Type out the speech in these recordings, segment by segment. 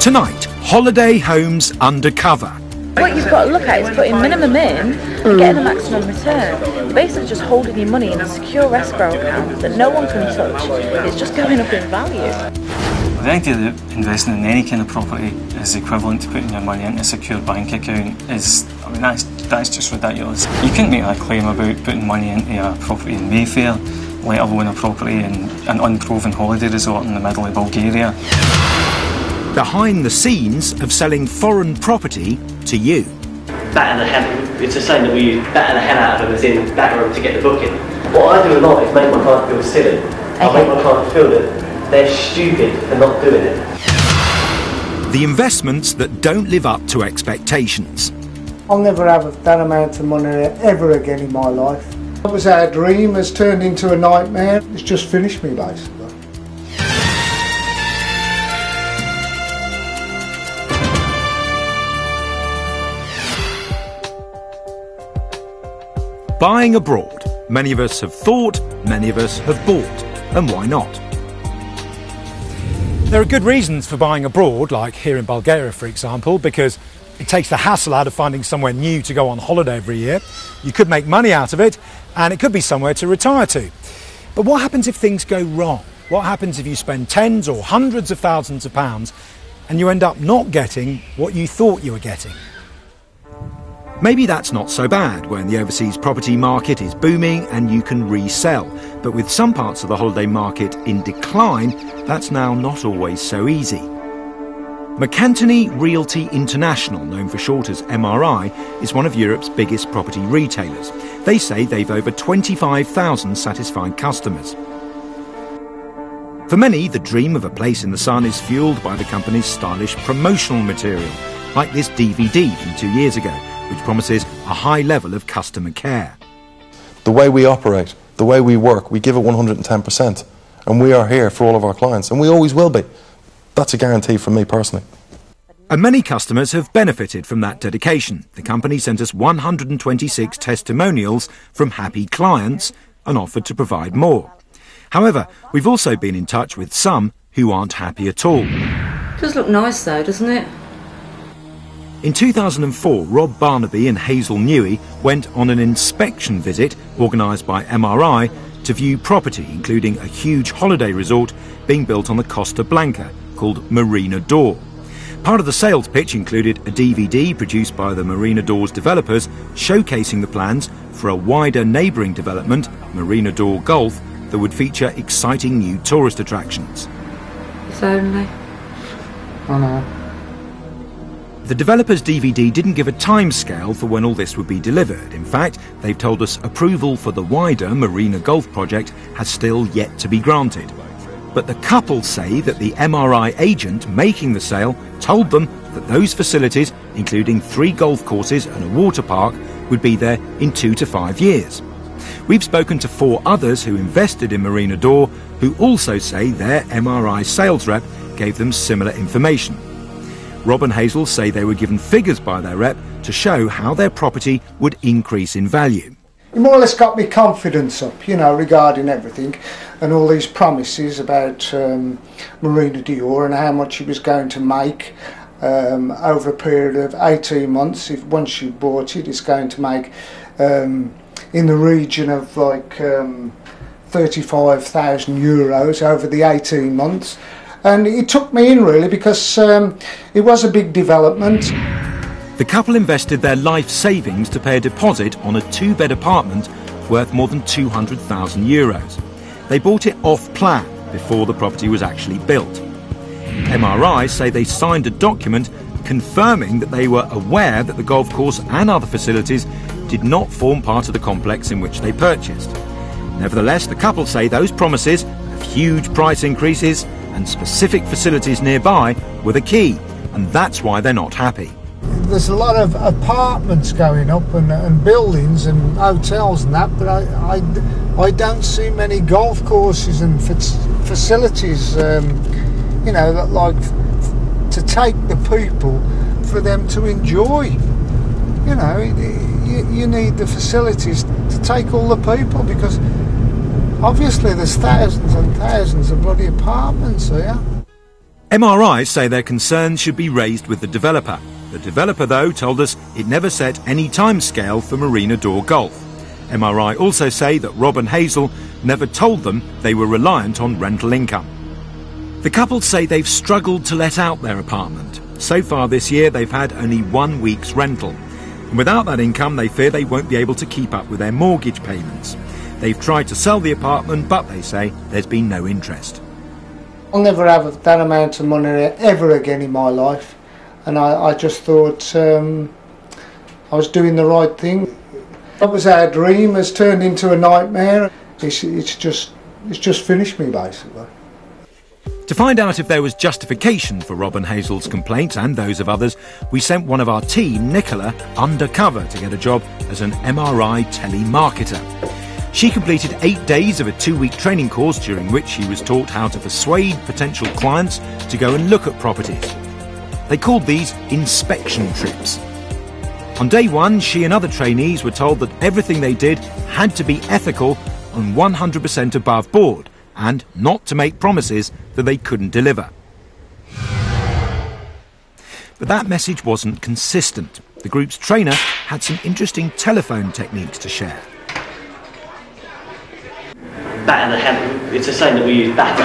Tonight, holiday homes undercover. What you've got to look at is putting minimum in and getting the maximum return. You're basically just holding your money in a secure escrow account that no one can touch. It's just going up in value. The idea that investing in any kind of property is equivalent to putting your money into a secure bank account is, I mean, that's just ridiculous. You couldn't make that claim about putting money into a property in Mayfair, let alone a property in an unproven holiday resort in the middle of Bulgaria. Behind the scenes of selling foreign property to you. Batter the hell, it's a saying that we use, batter the hell out of them as in batter them to get the booking. What I do a lot is make my client feel silly. I make my client feel that they're stupid for not doing it. The investments that don't live up to expectations. I'll never have that amount of money ever again in my life. What was our dream has turned into a nightmare. It's just finished me basically. Buying abroad. Many of us have thought, many of us have bought. And why not? There are good reasons for buying abroad, like here in Bulgaria, for example, because it takes the hassle out of finding somewhere new to go on holiday every year. You could make money out of it, and it could be somewhere to retire to. But what happens if things go wrong? What happens if you spend tens or hundreds of thousands of pounds and you end up not getting what you thought you were getting? Maybe that's not so bad when the overseas property market is booming and you can resell. But with some parts of the holiday market in decline, that's now not always so easy. McAntony Realty International, known for short as MRI, is one of Europe's biggest property retailers. They say they've over 25,000 satisfied customers. For many, the dream of a place in the sun is fueled by the company's stylish promotional material, like this DVD from 2 years ago, which promises a high level of customer care. The way we operate, the way we work, we give it 110%. And we are here for all of our clients, and we always will be. That's a guarantee from me personally. And many customers have benefited from that dedication. The company sent us 126 testimonials from happy clients and offered to provide more. However, we've also been in touch with some who aren't happy at all. It does look nice though, doesn't it? In 2004, Rob Barnaby and Hazel Newey went on an inspection visit organised by MRI to view property, including a huge holiday resort being built on the Costa Blanca called Marina d'Or. Part of the sales pitch included a DVD produced by the Marina d'Or's developers showcasing the plans for a wider neighbouring development, Marina d'Or Golf, that would feature exciting new tourist attractions. If only. I know. The developer's DVD didn't give a timescale for when all this would be delivered. In fact, they've told us approval for the wider Marina Golf project has still yet to be granted. But the couple say that the MRI agent making the sale told them that those facilities, including 3 golf courses and a water park, would be there in 2 to 5 years. We've spoken to 4 others who invested in Marina d'Or, who also say their MRI sales rep gave them similar information. Rob and Hazel say they were given figures by their rep to show how their property would increase in value. It more or less got me confidence up, you know, regarding everything and all these promises about Marina d'Or and how much it was going to make over a period of 18 months. If once you bought it, it's going to make in the region of like 35,000 euros over the 18 months. And it took me in really because it was a big development. The couple invested their life savings to pay a deposit on a 2-bed apartment worth more than 200,000 euros. They bought it off plan before the property was actually built. MRI say they signed a document confirming that they were aware that the golf course and other facilities did not form part of the complex in which they purchased. Nevertheless, the couple say those promises of huge price increases and specific facilities nearby were the key, and that's why they're not happy. There's a lot of apartments going up and buildings and hotels and that, but I don't see many golf courses and facilities, you know, that like to take the people for them to enjoy. You know, you need the facilities to take all the people because obviously there's thousands and thousands of bloody apartments here. MRIs say their concerns should be raised with the developer. The developer, though, told us it never set any timescale for Marina Door Golf. MRI also say that Rob and Hazel never told them they were reliant on rental income. The couple say they've struggled to let out their apartment. So far this year, they've had only 1 week's rental. And without that income, they fear they won't be able to keep up with their mortgage payments. They've tried to sell the apartment, but they say there's been no interest. I'll never have that amount of money ever again in my life. And I just thought I was doing the right thing. That was our dream, has turned into a nightmare. It's just finished me, basically. To find out if there was justification for Rob and Hazel's complaints and those of others, we sent one of our team, Nicola, undercover to get a job as an MRI telemarketer. She completed 8 days of a 2-week training course during which she was taught how to persuade potential clients to go and look at properties. They called these inspection trips. On day 1, she and other trainees were told that everything they did had to be ethical and 100% above board, and not to make promises that they couldn't deliver. But that message wasn't consistent. The group's trainer had some interesting telephone techniques to share. Batter the hell, it's the same that we use batter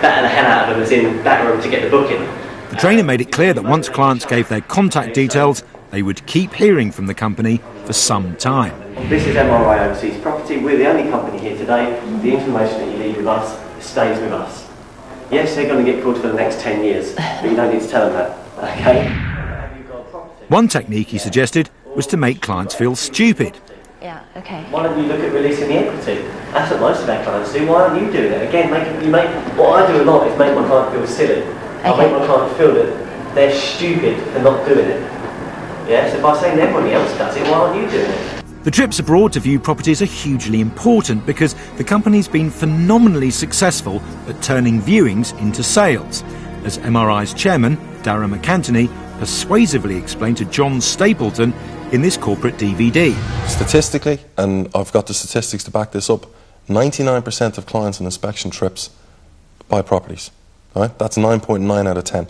the hell out of them as in batter them to get the booking. The trainer made it clear that once clients gave their contact details, they would keep hearing from the company for some time. This is MRI Overseas Property. We're the only company here today. The information that you leave with us stays with us. Yes, they're going to get called for the next 10 years, but you don't need to tell them that, okay? One technique he suggested was to make clients feel stupid. Yeah, okay. Why don't you look at releasing the equity? That's what most of our clients do. Why aren't you doing it? Again, what I do a lot is make my client feel silly. I make my client feel that they're stupid for not doing it. Yes, if I say everybody else does it, why aren't you doing it? The trips abroad to view properties are hugely important because the company's been phenomenally successful at turning viewings into sales, as MRI's chairman, Darragh McAntony, persuasively explained to John Stapleton in this corporate DVD. Statistically, and I've got the statistics to back this up, 99% of clients on inspection trips buy properties. Right? That's 9.9 out of 10.